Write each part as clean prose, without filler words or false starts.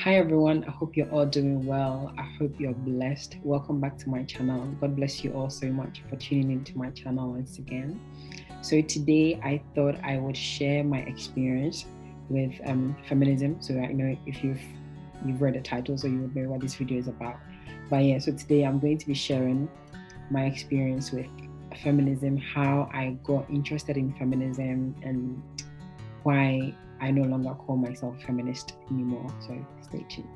Hi everyone, I hope you're all doing well. I hope you're blessed. Welcome back to my channel. God bless you all so much for tuning into my channel once again. So today I thought I would share my experience with feminism, so that if you've read the title, so you would know what this video is about. But yeah, so today I'm going to be sharing my experience with feminism, how I got interested in feminism, and why I no longer call myself feminist anymore. So stay tuned.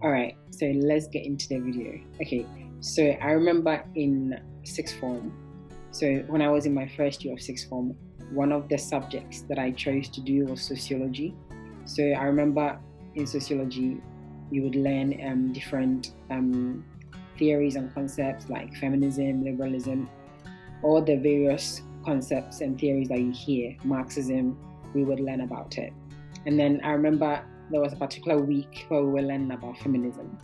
All right, so let's get into the video. Okay, so I remember in sixth form, so when I was in my first year of sixth form, one of the subjects that I chose to do was sociology. So I remember in sociology, you would learn different theories and concepts like feminism, liberalism, all the various concepts and theories that you hear, Marxism, we would learn about it. And then I remember there was a particular week where we were learning about feminism.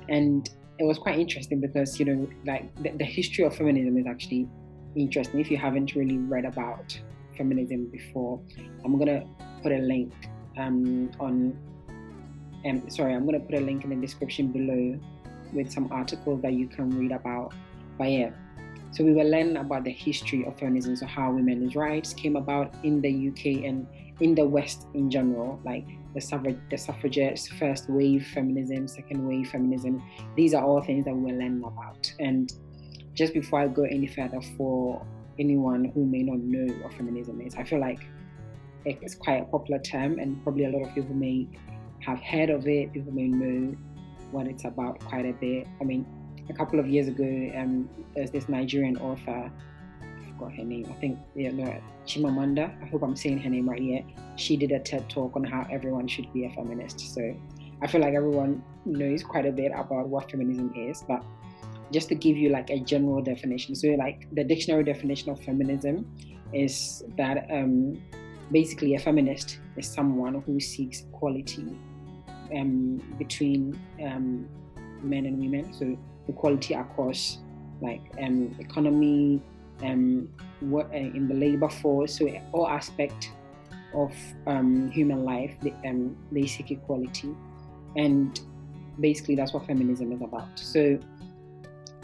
And it was quite interesting because, like the history of feminism is actually interesting. If you haven't really read about feminism before, I'm going to put a link I'm going to put a link in the description below with some articles that you can read about. But yeah, so we were learning about the history of feminism, so how women's rights came about in the UK and in the West in general, like the suffragettes, first wave feminism, second wave feminism. These are all things that we were learning about. And just before I go any further, for anyone who may not know what feminism is, I feel like it's quite a popular term and probably a lot of people may have heard of it. People may know what it's about quite a bit. I mean, a couple of years ago, there's this Nigerian author, I forgot her name, I think, Chimamanda, I hope I'm saying her name right here. She did a TED talk on how everyone should be a feminist. So I feel like everyone knows quite a bit about what feminism is, but just to give you like a general definition. So like the dictionary definition of feminism is that basically a feminist is someone who seeks equality between men and women, so equality across like economy, what in the labor force, so all aspects of human life, they seek equality, and basically that's what feminism is about. So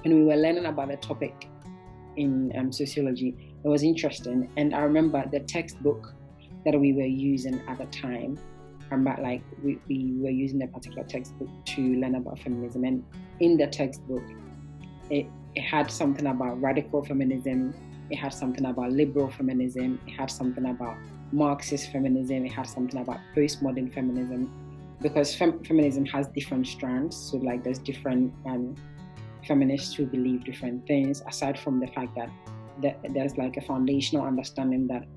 when we were learning about the topic in sociology, it was interesting, and I remember the textbook that we were using at the time. Like we were using a particular textbook to learn about feminism, and in the textbook it had something about radical feminism, it had something about liberal feminism, it had something about Marxist feminism, it had something about postmodern feminism, because feminism has different strands. So like there's different feminists who believe different things, aside from the fact that there's like a foundational understanding that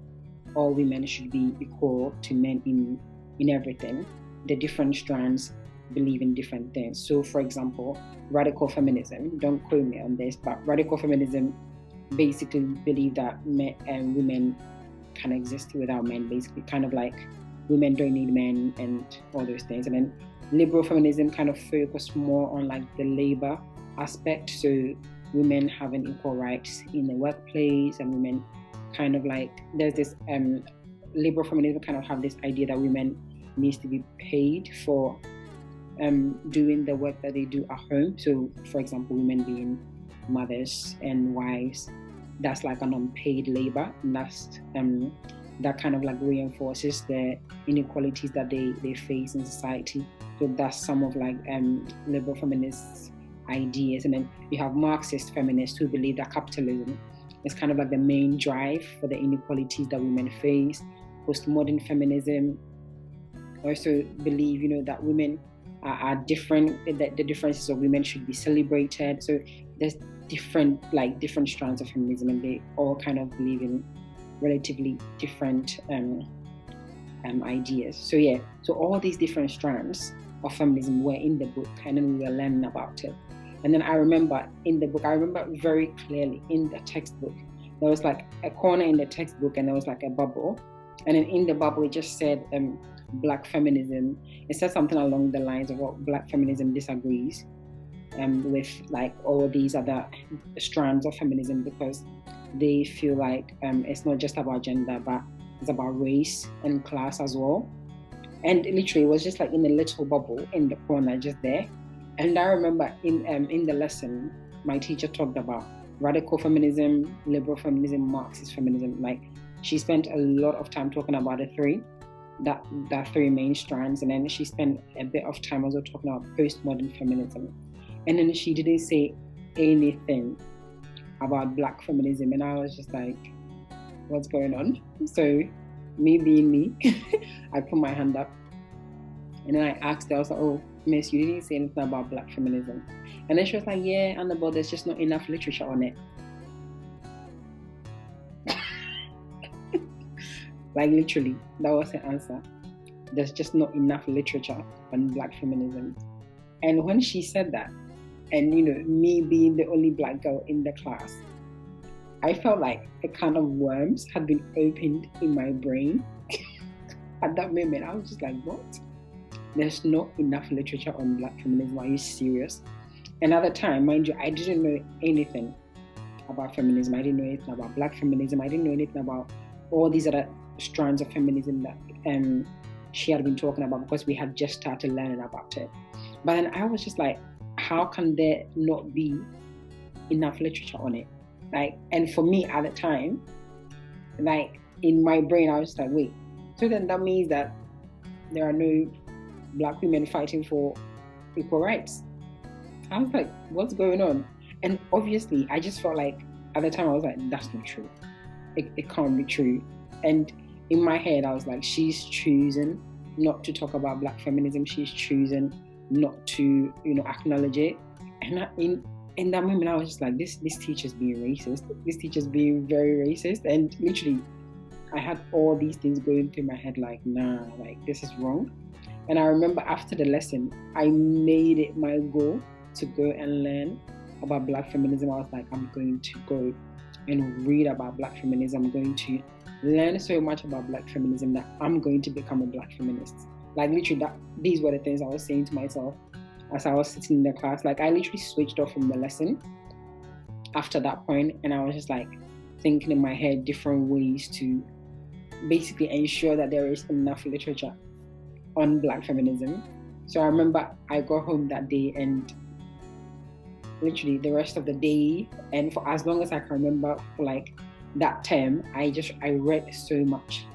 all women should be equal to men in everything. The different strands believe in different things. So for example, radical feminism, don't quote me on this, but radical feminism basically believe that men and women can exist without men, basically kind of like women don't need men and all those things. And then liberal feminism kind of focus more on like the labor aspect, so women having equal rights in the workplace, and women kind of like, there's this liberal feminism kind of have this idea that women needs to be paid for doing the work that they do at home. So for example, women being mothers and wives, that's like an unpaid labor, and that's that kind of like reinforces the inequalities that they face in society. So that's some of like liberal feminists ideas. And then you have Marxist feminists who believe that capitalism is kind of like the main drive for the inequalities that women face. Postmodern feminism also believe, that women are different, that the differences of women should be celebrated. So there's different strands of feminism, and they all kind of believe in relatively different ideas. So yeah, so all these different strands of feminism were in the book, and then we were learning about it. And then I remember in the book, I remember very clearly in the textbook, there was like a corner in the textbook and there was like a bubble. And then in the bubble, it just said Black feminism. It said something along the lines of what Black feminism disagrees with like all these other strands of feminism, because they feel like it's not just about gender, but it's about race and class as well. And literally, it was just like in a little bubble in the corner, just there. And I remember in the lesson, my teacher talked about radical feminism, liberal feminism, Marxist feminism. Like, she spent a lot of time talking about the three main strands, and then she spent a bit of time also talking about postmodern feminism. And then she didn't say anything about Black feminism, and I was just like, what's going on? So me being me, I put my hand up, and then I asked her, I was like, oh, Miss, you didn't say anything about Black feminism. And then she was like, yeah, Annabelle, there's just not enough literature on it. Like, literally, that was the answer. There's just not enough literature on Black feminism. And when she said that, and me being the only Black girl in the class, I felt like a can of worms had been opened in my brain. At that moment, I was just like, what? There's not enough literature on Black feminism. Are you serious? And at the time, mind you, I didn't know anything about feminism. I didn't know anything about Black feminism. I didn't know anything about all these other strands of feminism that she had been talking about, because we had just started learning about it. But then I was just like, how can there not be enough literature on it? Like, and for me at the time, like, in my brain, I was just like, wait, so then that means that there are no Black women fighting for equal rights? I was like, what's going on? And obviously, I just felt like, at the time, I was like, that's not true. It can't be true. And in my head, I was like, she's choosing not to talk about Black feminism. She's choosing not to, acknowledge it. And in that moment, I was just like, this teacher's being racist. This teacher's being very racist. And literally, I had all these things going through my head, like, nah, like, this is wrong. And I remember after the lesson, I made it my goal to go and learn about Black feminism. I was like, I'm going to go and read about Black feminism. I'm going to learn so much about Black feminism that I'm going to become a Black feminist. Like, literally, these were the things I was saying to myself as I was sitting in the class. Like, I literally switched off from the lesson after that point, and I was just like thinking in my head different ways to basically ensure that there is enough literature on Black feminism. So I remember I got home that day, and literally the rest of the day, and for as long as I can remember, for like that term, I read so much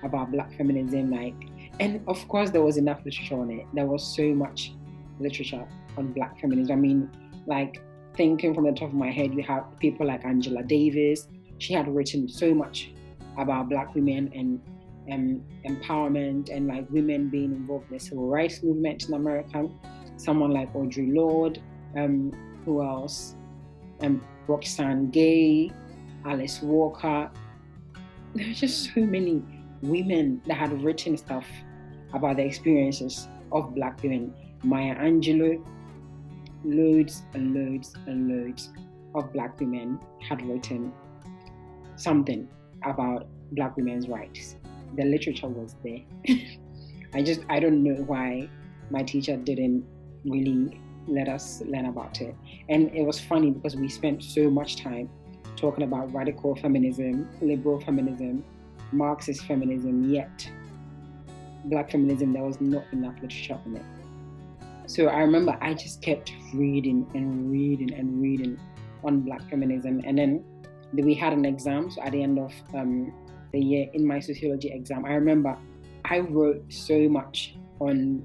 about Black feminism, like, and of course there was enough literature on it. There was so much literature on Black feminism. I mean, like, thinking from the top of my head, you have people like Angela Davis. She had written so much about Black women and empowerment, and like women being involved in the civil rights movement in America. Someone like Audre Lorde, who else? Roxane Gay, Alice Walker. There's just so many women that had written stuff about the experiences of Black women. Maya Angelou, loads and loads and loads of Black women had written something about Black women's rights. The literature was there. I don't know why my teacher didn't really let us learn about it. And it was funny because we spent so much time talking about radical feminism, liberal feminism, Marxist feminism, yet Black feminism, there was not enough literature on it. So I remember I just kept reading and reading and reading on Black feminism. And then we had an exam. So at the end of the year, in my sociology exam, I remember I wrote so much on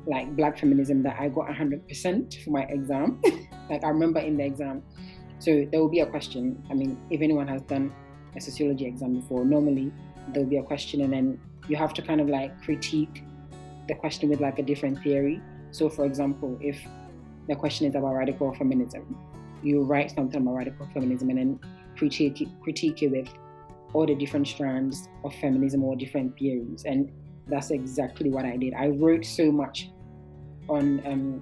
like Black feminism that I got 100% for my exam. Like, I remember in the exam, so there will be a question. I mean, if anyone has done a sociology exam before, normally there will be a question, and then you have to kind of like critique the question with like a different theory. So for example, if the question is about radical feminism, you write something about radical feminism and then critique it with all the different strands of feminism or different theories. And that's exactly what I did. I wrote so much on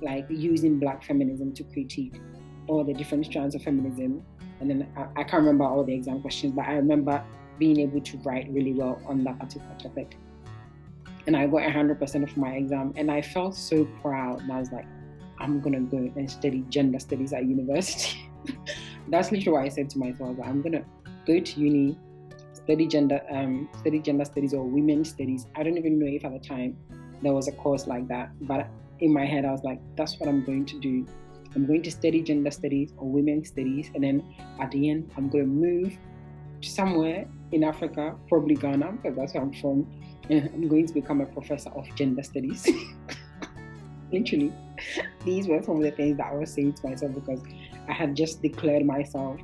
like using Black feminism to critique all the different strands of feminism. And then I can't remember all the exam questions, but I remember being able to write really well on that particular topic. And I got 100% of my exam, and I felt so proud. And I was like, I'm gonna go and study gender studies at university. that's literally what I said to myself. I'm gonna go to uni, study gender studies or women's studies. I don't even know if at the time there was a course like that, but in my head I was like, that's what I'm going to do. I'm going to study gender studies or women's studies, and then at the end I'm going to move to somewhere in Africa, probably Ghana, because that's where I'm from, and I'm going to become a professor of gender studies. Literally, these were some of the things that I was saying to myself, because I had just declared myself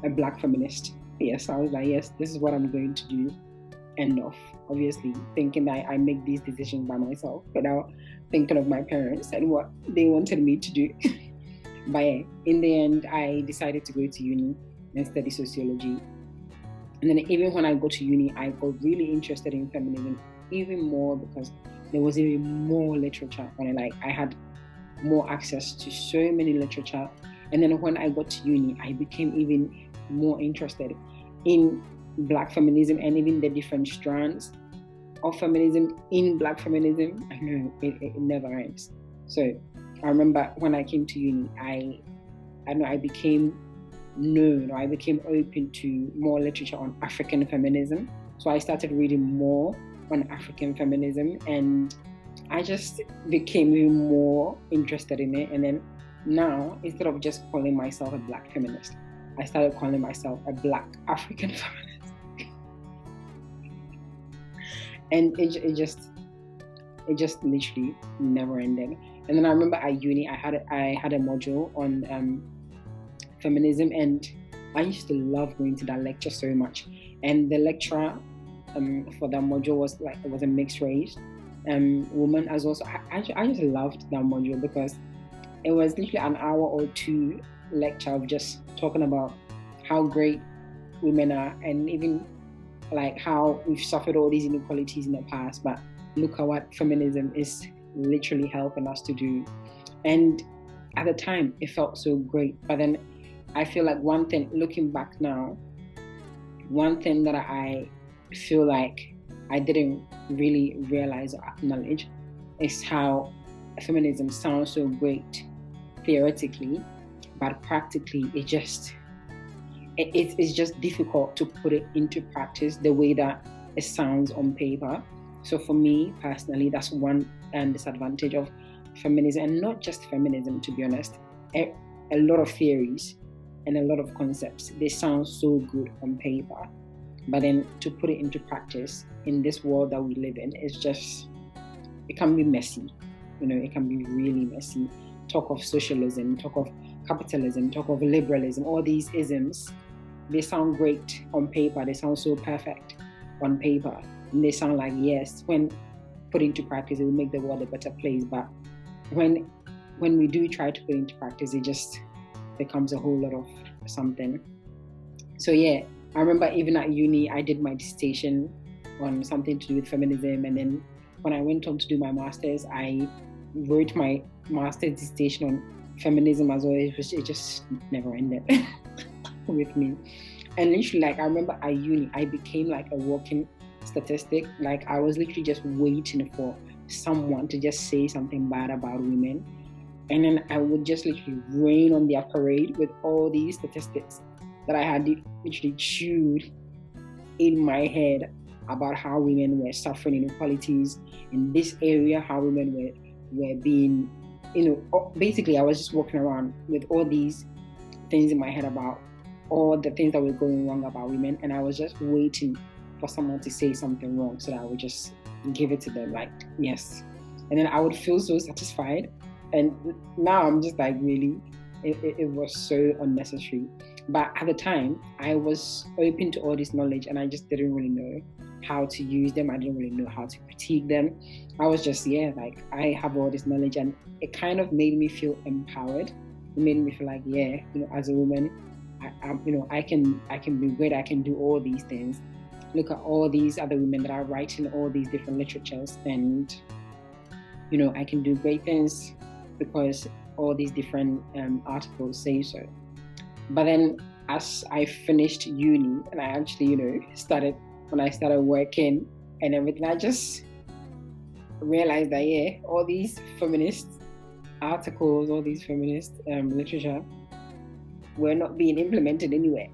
a Black feminist. Yes, I was like, yes, this is what I'm going to do. End of. Obviously, thinking that I make these decisions by myself without thinking of my parents and what they wanted me to do. But yeah, in the end, I decided to go to uni and study sociology. And then even when I got to uni, I got really interested in feminism even more, because there was even more literature on it. Like, I had more access to so many literature. And then when I got to uni, I became even more interested in Black feminism and even the different strands of feminism in Black feminism. I know it never ends. So I remember when I came to uni, I became known, or I became open to more literature on African feminism. So I started reading more on African feminism, and I just became even more interested in it. And then now, instead of just calling myself a Black feminist, I started calling myself a Black African feminist. And it just literally never ended. And then I remember at uni, I had a module on feminism, and I used to love going to that lecture so much. And the lecturer for that module was a mixed race woman as well. So I just loved that module, because it was literally an hour or two lecture of just talking about how great women are, and even like how we've suffered all these inequalities in the past, but look at what feminism is literally helping us to do. And at the time, it felt so great. But then I feel like one thing, looking back now, one thing that I feel like I didn't really realize or acknowledge is how feminism sounds so great theoretically, but practically it's just difficult to put it into practice the way that it sounds on paper. So for me personally, that's one disadvantage of feminism, and not just feminism, to be honest. A lot of theories and a lot of concepts, they sound so good on paper, but then to put it into practice in this world that we live in, it can be messy. It can be really messy. Talk of socialism, talk of capitalism, talk of liberalism, all these isms, they sound great on paper. They sound so perfect on paper. And they sound like, yes, when put into practice, it will make the world a better place. But when we do try to put it into practice, it just becomes a whole lot of something. So yeah, I remember even at uni, I did my dissertation on something to do with feminism. And then when I went on to do my master's, I wrote my master's dissertation on feminism as well. It just never ended with me. And literally, like, I remember at uni, I became like a walking statistic. Like, I was literally just waiting for someone to just say something bad about women. And then I would just literally rain on their parade with all these statistics that I had literally chewed in my head about how women were suffering inequalities in this area, how women were being, basically I was just walking around with all these things in my head about all the things that were going wrong about women, and I was just waiting for someone to say something wrong so that I would just give it to them, like, yes. And then I would feel so satisfied. And now I'm just like, really, it was so unnecessary. But at the time, I was open to all this knowledge, and I just didn't really know how to use them. I didn't really know how to critique them. I was just, like, I have all this knowledge, and it kind of made me feel empowered. It made me feel like, as a woman, I can be great. I can do all these things. Look at all these other women that are writing all these different literatures, and I can do great things because all these different articles say so. But then as I finished uni and I actually, started working and everything, I just realized that, all these feminist articles, all these feminist literature, were not being implemented anywhere.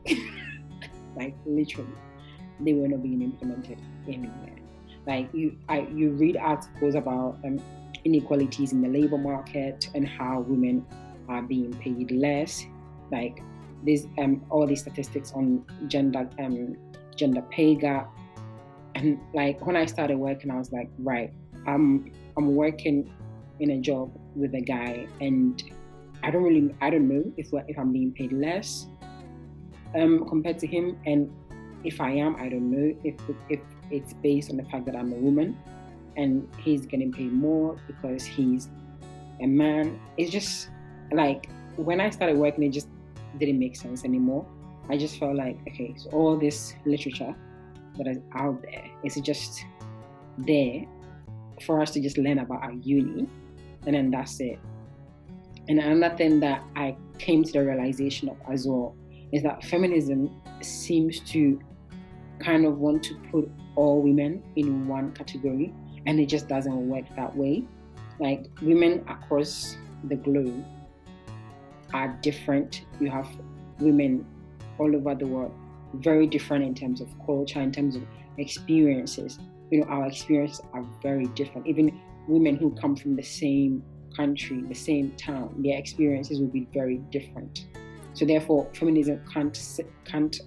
Like literally, they were not being implemented anywhere. Like you read articles about inequalities in the labor market and how women are being paid less. Like this all these statistics on gender pay gap. And like when I started working, I was like, right, I'm working in a job with a guy, and I don't know if I'm being paid less compared to him, and if I am, I don't know if it's based on the fact that I'm a woman and he's getting paid more because he's a man. It's just like when I started working, it just didn't make sense anymore. I just felt like, okay, so all this literature that is out there is just there for us to just learn about at uni, and then that's it. And another thing that I came to the realization of as well is that feminism seems to kind of want to put all women in one category, and it just doesn't work that way. Like women across the globe are different. You have women all over the world, very different in terms of culture, in terms of experiences. Our experiences are very different. Even women who come from the same country, the same town, their experiences will be very different. So therefore, feminism can't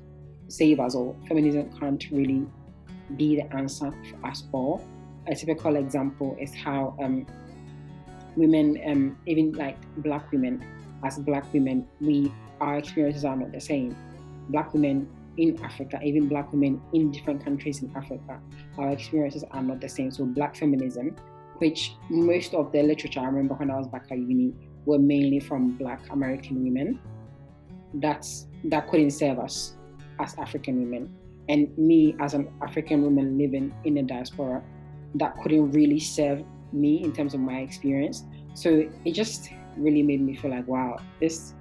save us all. Feminism can't really be the answer for us all. A typical example is how women, even like Black women, as Black women, our experiences are not the same. Black women in Africa, even Black women in different countries in Africa, our experiences are not the same. So Black feminism, which most of the literature, I remember when I was back at uni, were mainly from Black American women, that couldn't serve us as African women. And me as an African woman living in the diaspora, that couldn't really serve me in terms of my experience. So it just really made me feel like, wow, these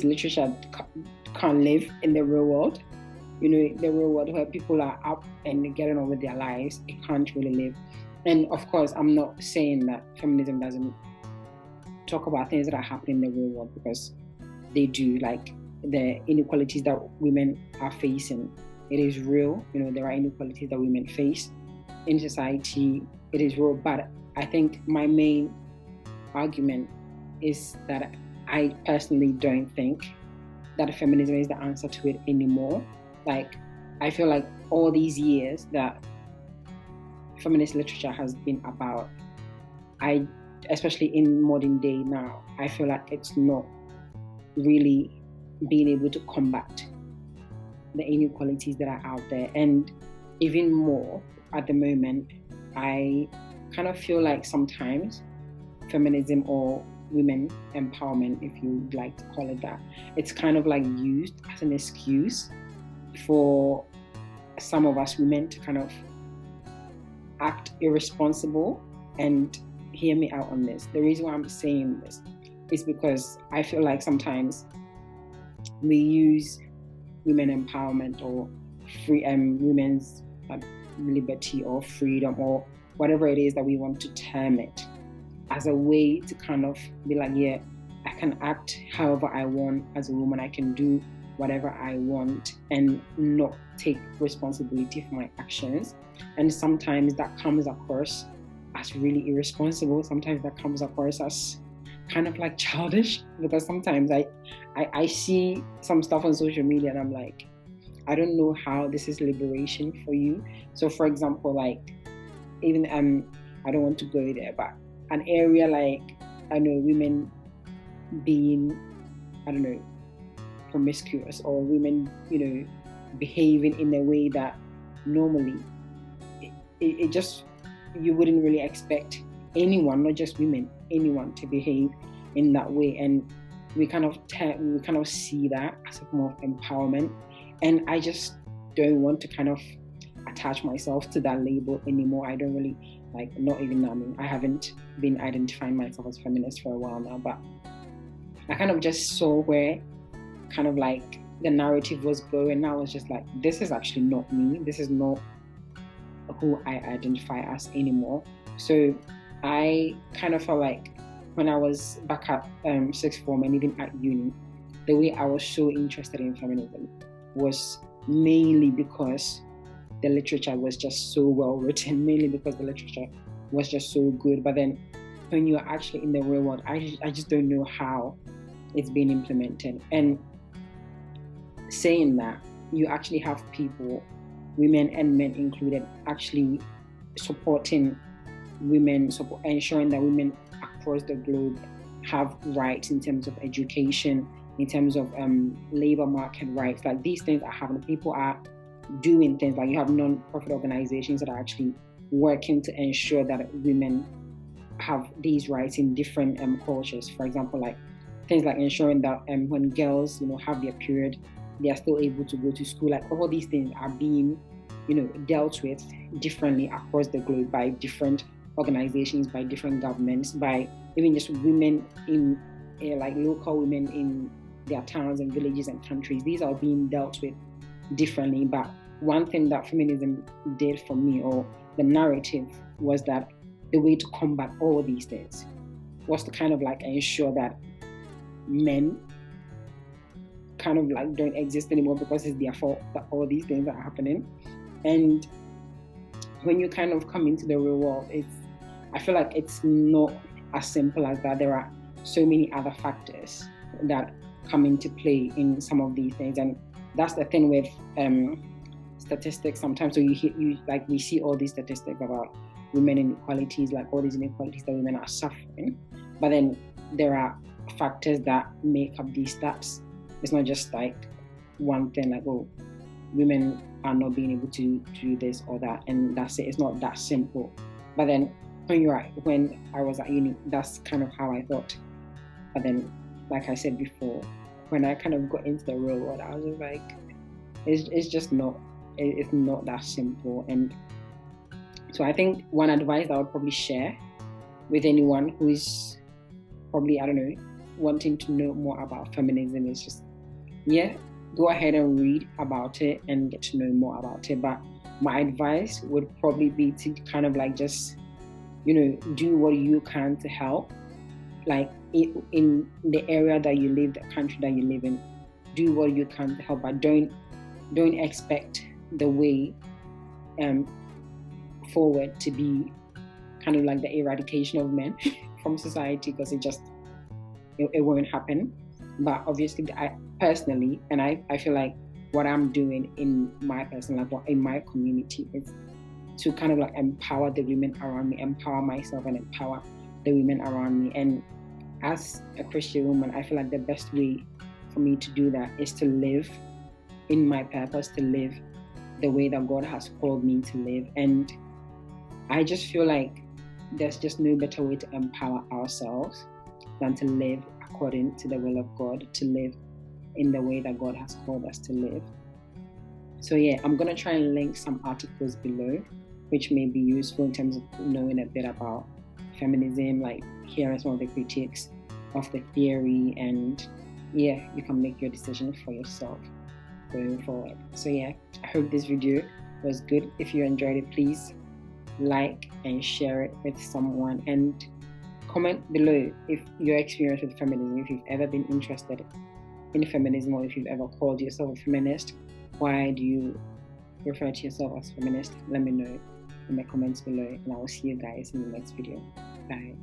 literature can't live in the real world. The real world where people are up and getting on with their lives, it can't really live. And of course, I'm not saying that feminism doesn't talk about things that are happening in the real world, because they do. Like the inequalities that women are facing, it is real. There are inequalities that women face in society. It is real. But I think my main argument is that I personally don't think that feminism is the answer to it anymore. Like, I feel like all these years that feminist literature has been about, especially in modern day now, I feel like it's not really being able to combat the inequalities that are out there. And even more at the moment, I kind of feel like sometimes feminism or women empowerment, if you'd like to call it that, it's kind of like used as an excuse for some of us women to kind of act irresponsible. And hear me out on this. The reason why I'm saying this is because I feel like sometimes we use women empowerment or women's liberty or freedom or whatever it is that we want to term it as a way to kind of be like, yeah, I can act however I want as a woman. I can do whatever I want and not take responsibility for my actions. And sometimes that comes across as really irresponsible. Sometimes that comes across as kind of like childish, because sometimes I see some stuff on social media and I'm like, I don't know how this is liberation for you. So for example, like even I don't want to go there, but an area like, I know, women being, I don't know, promiscuous, or women, behaving in a way that normally it just, you wouldn't really expect anyone, not just women, anyone to behave in that way. And we kind of see that as a form of empowerment. And I just don't want to kind of attach myself to that label anymore. I don't really I haven't been identifying myself as feminist for a while now, but I kind of just saw where kind of like the narrative was going. And I was just like, this is actually not me. This is not who I identify as anymore. So I kind of felt like when I was back at sixth form and even at uni, the way I was so interested in feminism was mainly because the literature was just so well written, mainly because the literature was just so good. But then when you're actually in the real world, I just don't know how it's being implemented. And saying that, you actually have people, women and men included, actually supporting women, ensuring that women across the globe have rights in terms of education, in terms of labor market rights. Like, these things are happening. People are doing things. Like, you have non-profit organizations that are actually working to ensure that women have these rights in different cultures. For example, like things like ensuring that when girls, have their period, they are still able to go to school. Like, all these things are being, dealt with differently across the globe by different organizations, by different governments, by even just women in like local women in their towns and villages and countries. These are being dealt with differently. But one thing that feminism did for me, or the narrative, was that the way to combat all these things was to kind of like ensure that men kind of like don't exist anymore because it's their fault that all these things are happening. And when you kind of come into the real world, I feel like it's not as simple as that. There are so many other factors that come into play in some of these things. And that's the thing with statistics sometimes. So we see all these statistics about women inequalities, like all these inequalities that women are suffering. But then there are factors that make up these stats. It's not just like one thing, like, oh, women are not being able to do this or that, and that's it. It's not that simple. But then when I was at uni, that's kind of how I thought. But then, like I said before, when I kind of got into the real world, I was just like, it's just not, it's not that simple. And so I think one advice that I would probably share with anyone who is probably, I don't know, wanting to know more about feminism is just, go ahead and read about it and get to know more about it. But my advice would probably be to kind of like just, do what you can to help. Like, in the area that you live, the country that you live in, do what you can to help. But don't expect the way forward to be kind of like the eradication of men from society, because it won't happen. But obviously, I personally, and I feel like what I'm doing in my personal life, in my community, is to kind of like empower the women around me, empower myself, and empower the women around me. And as a Christian woman, I feel like the best way for me to do that is to live in my purpose, to live the way that God has called me to live. And I just feel like there's just no better way to empower ourselves than to live according to the will of God, to live in the way that God has called us to live. So I'm going to try and link some articles below, which may be useful in terms of knowing a bit about feminism, like hearing some of the critiques of the theory, and you can make your decision for yourself going forward. So I hope this video was good. If you enjoyed it, please like and share it with someone, and comment below if your experience with feminism, if you've ever been interested in feminism, or if you've ever called yourself a feminist. Why do you refer to yourself as feminist? Let me know in the comments below, and I will see you guys in the next video. Bye.